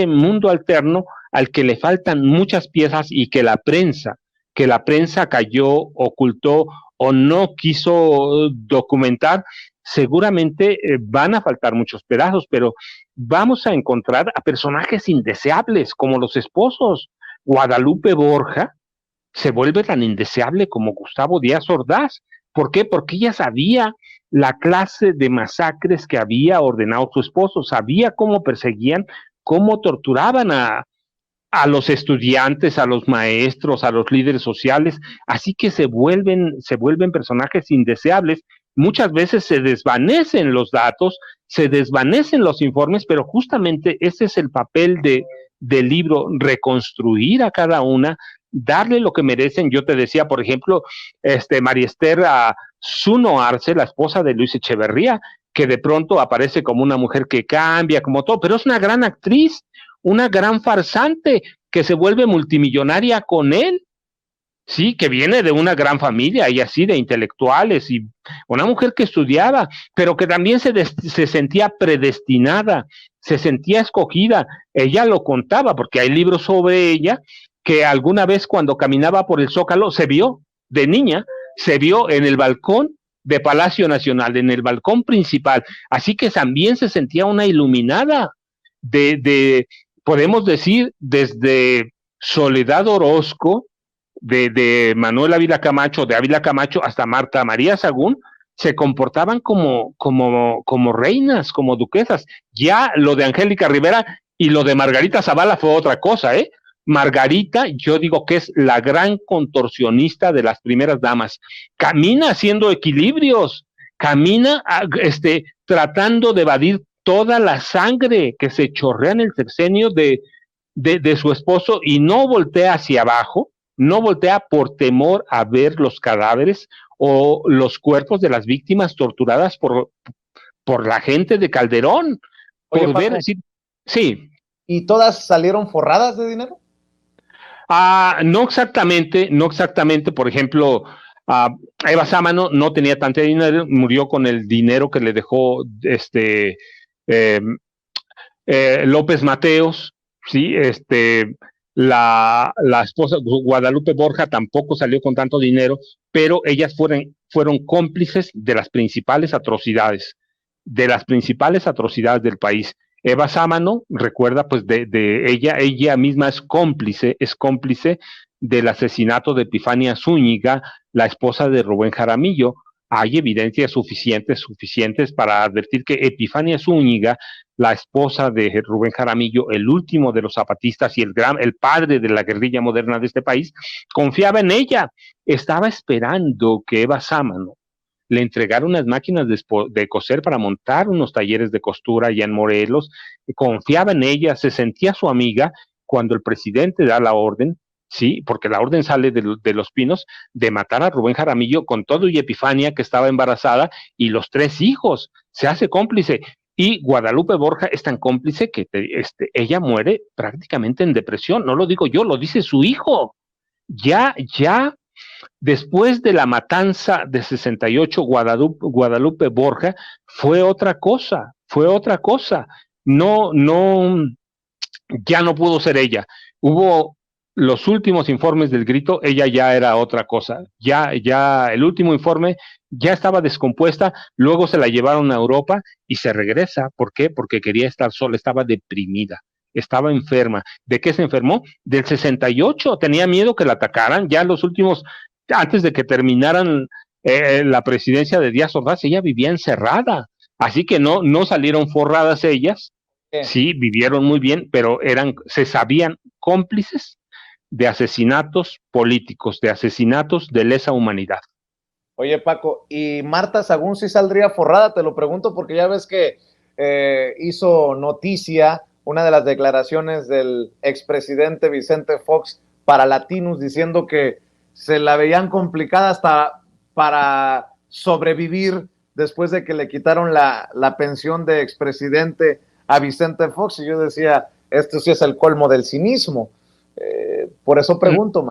mundo alterno al que le faltan muchas piezas y que la prensa cayó, ocultó o no quiso documentar. Seguramente van a faltar muchos pedazos, pero vamos a encontrar a personajes indeseables como los esposos. Guadalupe Borja se vuelve tan indeseable como Gustavo Díaz Ordaz. ¿Por qué? Porque ella sabía la clase de masacres que había ordenado su esposo, sabía cómo perseguían, cómo torturaban a los estudiantes, a los maestros, a los líderes sociales, así que se vuelven personajes indeseables. Muchas veces se desvanecen los datos, se desvanecen los informes, pero justamente ese es el papel del libro, reconstruir a cada una, darle lo que merecen. Yo te decía, por ejemplo, María Esther Zuno Arce, la esposa de Luis Echeverría, que de pronto aparece como una mujer que cambia, como todo, pero es una gran actriz, una gran farsante, que se vuelve multimillonaria con él, sí, que viene de una gran familia y así de intelectuales, y una mujer que estudiaba, pero que también se sentía predestinada, se sentía escogida. Ella lo contaba, porque hay libros sobre ella, que alguna vez cuando caminaba por el Zócalo, de niña, se vio en el balcón de Palacio Nacional, en el balcón principal, así que también se sentía una iluminada podemos decir, desde Soledad Orozco, de Manuel Ávila Camacho, de Ávila Camacho, hasta Marta María Sagún, se comportaban como reinas, como duquesas. Ya lo de Angélica Rivera y lo de Margarita Zavala fue otra cosa, ¿eh? Margarita, yo digo que es la gran contorsionista de las primeras damas. Camina haciendo equilibrios, camina tratando de evadir toda la sangre que se chorrea en el sexenio de su esposo, y no voltea hacia abajo, no voltea por temor a ver los cadáveres o los cuerpos de las víctimas torturadas por la gente de Calderón. Oye, por Paco, ver, decir, sí. ¿y todas salieron forradas de dinero? No exactamente, por ejemplo, Eva Sámano no tenía tanto dinero, murió con el dinero que le dejó López Mateos, sí, la esposa Guadalupe Borja tampoco salió con tanto dinero, pero ellas fueron cómplices de las principales atrocidades del país. Eva Sámano, recuerda, pues de ella misma es cómplice del asesinato de Epifania Zúñiga, la esposa de Rubén Jaramillo. Hay evidencias suficientes para advertir que Epifania Zúñiga, la esposa de Rubén Jaramillo, el último de los zapatistas y el padre de la guerrilla moderna de este país, confiaba en ella. Estaba esperando que Eva Sámano le entregara unas máquinas de coser para montar unos talleres de costura allá en Morelos. Confiaba en ella, se sentía su amiga. Cuando el presidente da la orden, sí, porque la orden sale de Los Pinos, de matar a Rubén Jaramillo con todo y Epifania, que estaba embarazada, y los 3 hijos, se hace cómplice. Y Guadalupe Borja es tan cómplice que ella muere prácticamente en depresión. No lo digo yo, lo dice su hijo. Ya después de la matanza de 68, Guadalupe Borja fue otra cosa. No, ya no pudo ser ella. Hubo los últimos informes del Grito, ella ya era otra cosa. Ya el último informe ya estaba descompuesta, luego se la llevaron a Europa y se regresa. ¿Por qué? Porque quería estar sola, estaba deprimida, estaba enferma. ¿De qué se enfermó? Del 68, tenía miedo que la atacaran. Ya los últimos, antes de que terminaran la presidencia de Díaz Ordaz, ella vivía encerrada, así que no salieron forradas ellas, sí, vivieron muy bien, pero se sabían cómplices de asesinatos políticos, de asesinatos de lesa humanidad. Oye, Paco, ¿y Marta Sagún sí saldría forrada? Te lo pregunto porque ya ves que hizo noticia una de las declaraciones del expresidente Vicente Fox para Latinus diciendo que se la veían complicada hasta para sobrevivir después de que le quitaron la pensión de expresidente a Vicente Fox. Y yo decía, esto sí es el colmo del cinismo. Por eso pregunto.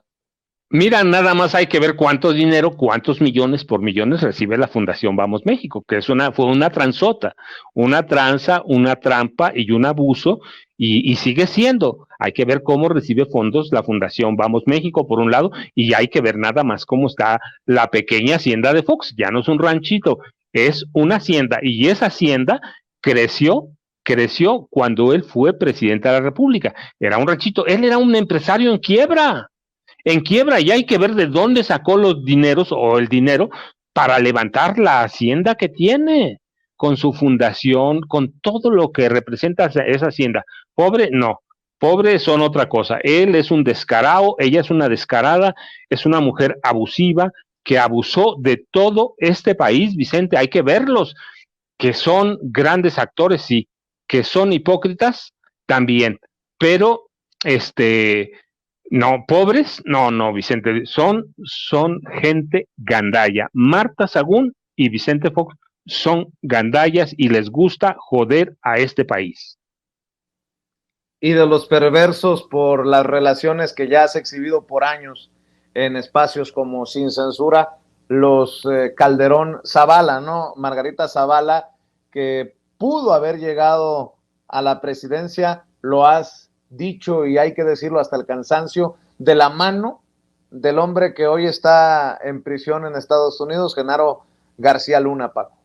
Mira, nada más hay que ver cuánto dinero, cuántos millones por millones recibe la Fundación Vamos México, que fue una transota, una tranza, una trampa y un abuso, y sigue siendo. Hay que ver cómo recibe fondos la Fundación Vamos México, por un lado, y hay que ver nada más cómo está la pequeña hacienda de Fox. Ya no es un ranchito, es una hacienda, y esa hacienda creció cuando él fue presidente de la República. Era un ranchito, él era un empresario en quiebra, y hay que ver de dónde sacó los dineros o el dinero para levantar la hacienda que tiene, con su fundación, con todo lo que representa esa hacienda. Pobre, no, pobre son otra cosa. Él es un descarado, ella es una descarada, es una mujer abusiva que abusó de todo este país, Vicente. Hay que verlos, que son grandes actores, sí, que son hipócritas también, pero no, pobres, no, Vicente, son gente gandalla. Marta Sagún y Vicente Fox son gandallas y les gusta joder a este país. Y de los perversos por las relaciones que ya has exhibido por años en espacios como Sin Censura, los Calderón Zavala, ¿no? Margarita Zavala, que pudo haber llegado a la presidencia, lo has dicho y hay que decirlo hasta el cansancio, de la mano del hombre que hoy está en prisión en Estados Unidos, Genaro García Luna, Paco.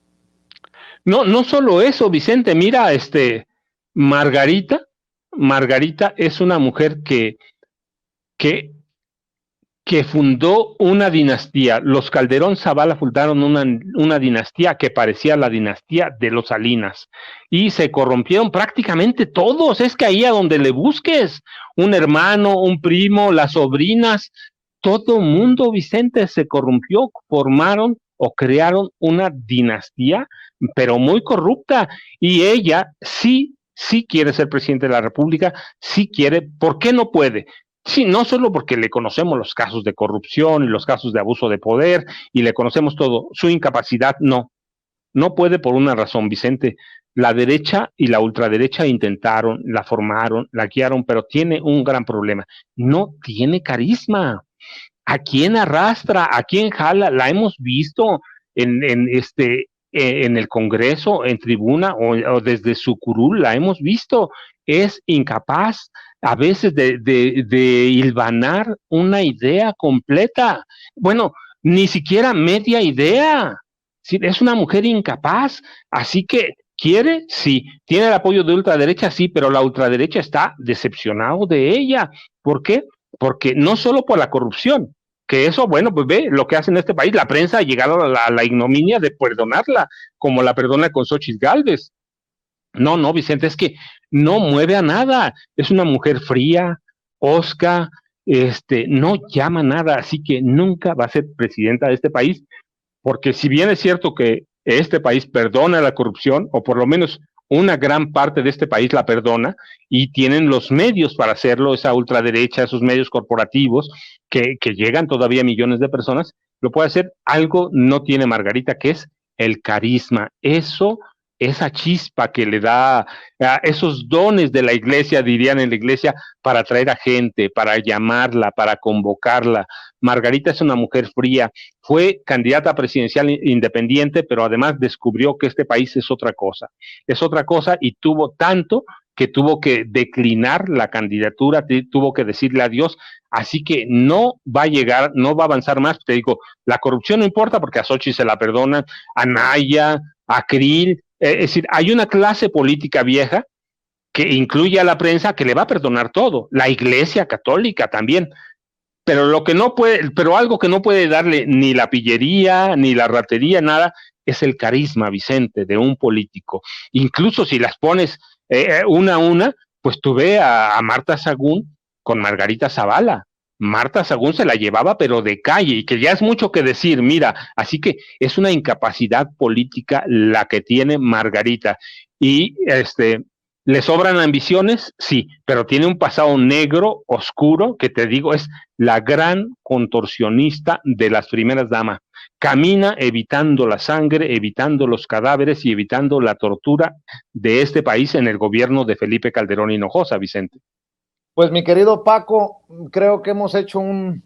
No solo eso, Vicente, mira, Margarita es una mujer que fundó una dinastía. Los Calderón Zavala fundaron una dinastía que parecía la dinastía de los Salinas, y se corrompieron prácticamente todos. Es que ahí a donde le busques, un hermano, un primo, las sobrinas, todo mundo, Vicente, se corrompió, formaron o crearon una dinastía, pero muy corrupta, y ella sí quiere ser presidente de la República, sí quiere. ¿Por qué no puede? Sí, no solo porque le conocemos los casos de corrupción y los casos de abuso de poder y le conocemos todo, su incapacidad no puede por una razón, Vicente. La derecha y la ultraderecha intentaron, la formaron, la guiaron, pero tiene un gran problema: no tiene carisma. ¿A quién arrastra? ¿A quién jala? La hemos visto en el Congreso, en tribuna o desde su curul, la hemos visto. Es incapaz a veces de hilvanar una idea completa. Bueno, ni siquiera media idea. Sí, es una mujer incapaz, así que quiere, sí, tiene el apoyo de ultraderecha, sí, pero la ultraderecha está decepcionado de ella. ¿Por qué? Porque no solo por la corrupción, que eso, bueno, pues ve lo que hace en este país, la prensa ha llegado a la ignominia de perdonarla, como la perdona con Xóchitl Gálvez. No, Vicente, es que no mueve a nada, es una mujer fría, hosca, no llama nada, así que nunca va a ser presidenta de este país, porque si bien es cierto que este país perdona la corrupción, o por lo menos una gran parte de este país la perdona, y tienen los medios para hacerlo, esa ultraderecha, esos medios corporativos que llegan todavía a millones de personas, lo puede hacer. Algo no tiene Margarita, que es el carisma. Esa chispa que le da, esos dones de la iglesia, dirían en la iglesia, para atraer a gente, para llamarla, para convocarla. Margarita es una mujer fría, fue candidata presidencial independiente, pero además descubrió que este país es otra cosa, y tuvo tanto que tuvo que declinar la candidatura, tuvo que decirle adiós, así que no va a llegar, no va a avanzar más. Te digo, la corrupción no importa porque a Xochitl se la perdonan, a Naya, a Krill, es decir, hay una clase política vieja que incluye a la prensa que le va a perdonar todo, la Iglesia Católica también, pero lo que no puede, pero algo que no puede darle ni la pillería, ni la ratería, nada, es el carisma, Vicente, de un político. Incluso si las pones una a una, pues tú ve a Marta Sagún con Margarita Zavala. Marta Sagún se la llevaba, pero de calle, y que ya es mucho que decir, mira, así que es una incapacidad política la que tiene Margarita. Y ¿le sobran ambiciones? Sí, pero tiene un pasado negro, oscuro, que te digo, es la gran contorsionista de las primeras damas. Camina evitando la sangre, evitando los cadáveres y evitando la tortura de este país en el gobierno de Felipe Calderón Hinojosa, Vicente. Pues mi querido Paco, creo que hemos hecho un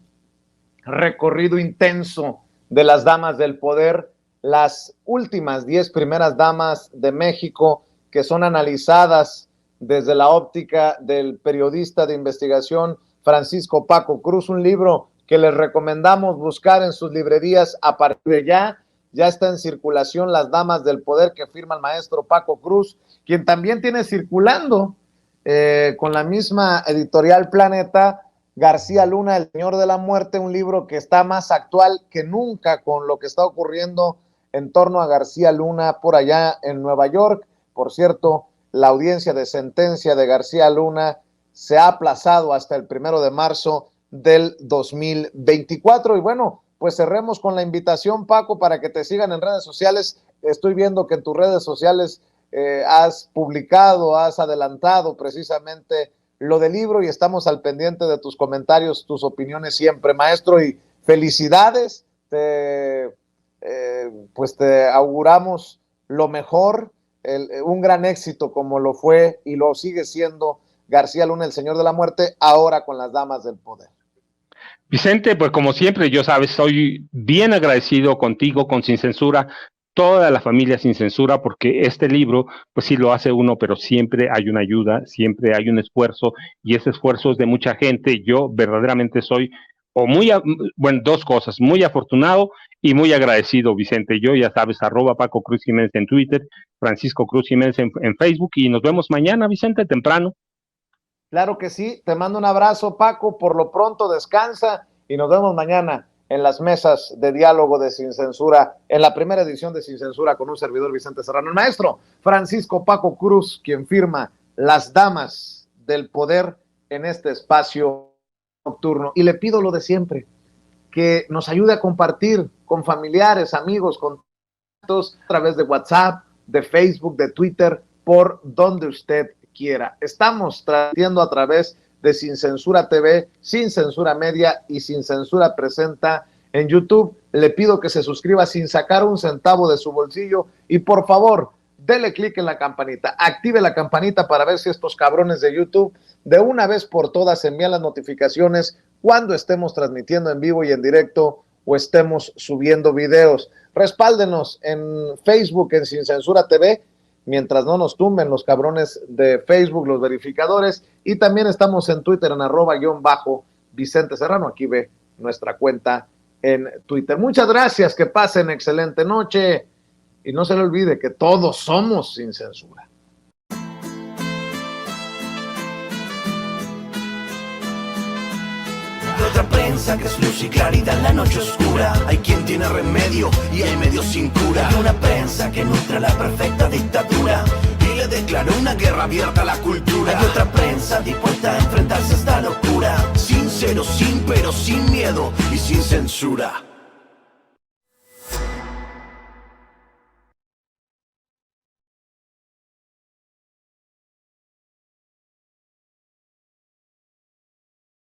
recorrido intenso de las damas del poder, las últimas 10 primeras damas de México, que son analizadas desde la óptica del periodista de investigación Francisco Paco Cruz, un libro que les recomendamos buscar en sus librerías a partir de ya. Ya está en circulación Las Damas del Poder, que firma el maestro Paco Cruz, quien también tiene circulando con la misma editorial Planeta, García Luna, El Señor de la Muerte, un libro que está más actual que nunca con lo que está ocurriendo en torno a García Luna por allá en Nueva York. Por cierto, la audiencia de sentencia de García Luna se ha aplazado hasta el 1 de marzo del 2024. Y bueno, pues cerremos con la invitación, Paco, para que te sigan en redes sociales. Estoy viendo que en tus redes sociales has publicado, has adelantado precisamente lo del libro y estamos al pendiente de tus comentarios, tus opiniones siempre, maestro, y felicidades, pues te auguramos lo mejor, un gran éxito como lo fue y lo sigue siendo García Luna, El Señor de la Muerte, ahora con Las Damas del Poder. Vicente, pues como siempre, yo sabes, soy bien agradecido contigo, con Sin Censura, toda la familia Sin Censura, porque este libro, pues sí lo hace uno, pero siempre hay una ayuda, siempre hay un esfuerzo, y ese esfuerzo es de mucha gente. Yo verdaderamente soy, bueno, dos cosas, muy afortunado y muy agradecido, Vicente. Yo, ya sabes, @Paco Cruz Jiménez en Twitter, Francisco Cruz Jiménez en Facebook, y nos vemos mañana, Vicente, temprano. Claro que sí, te mando un abrazo, Paco, por lo pronto descansa y nos vemos mañana en las mesas de diálogo de Sin Censura, en la primera edición de Sin Censura con un servidor, Vicente Serrano. El maestro Francisco Paco Cruz, quien firma Las Damas del Poder en este espacio nocturno. Y le pido lo de siempre, que nos ayude a compartir con familiares, amigos, contactos a través de WhatsApp, de Facebook, de Twitter, por donde usted quiera. Estamos transmitiendo a través de Sin Censura TV, Sin Censura Media y Sin Censura Presenta en YouTube. Le pido que se suscriba sin sacar un centavo de su bolsillo y por favor, dele clic en la campanita, active la campanita para ver si estos cabrones de YouTube de una vez por todas envían las notificaciones cuando estemos transmitiendo en vivo y en directo o estemos subiendo videos. Respáldenos en Facebook, en Sin Censura TV, mientras no nos tumben los cabrones de Facebook, los verificadores, y también estamos en Twitter en @Vicente Serrano. Aquí ve nuestra cuenta en Twitter. Muchas gracias, que pasen excelente noche y no se le olvide que todos somos Sin Censura. Otra prensa que es luz y claridad en la noche oscura. Hay quien tiene remedio y hay medio sin cura. Hay una prensa que nutre la perfecta dictadura y le declaró una guerra abierta a la cultura. Hay otra prensa dispuesta a enfrentarse a esta locura, sincero, sin pero, sin miedo y sin censura.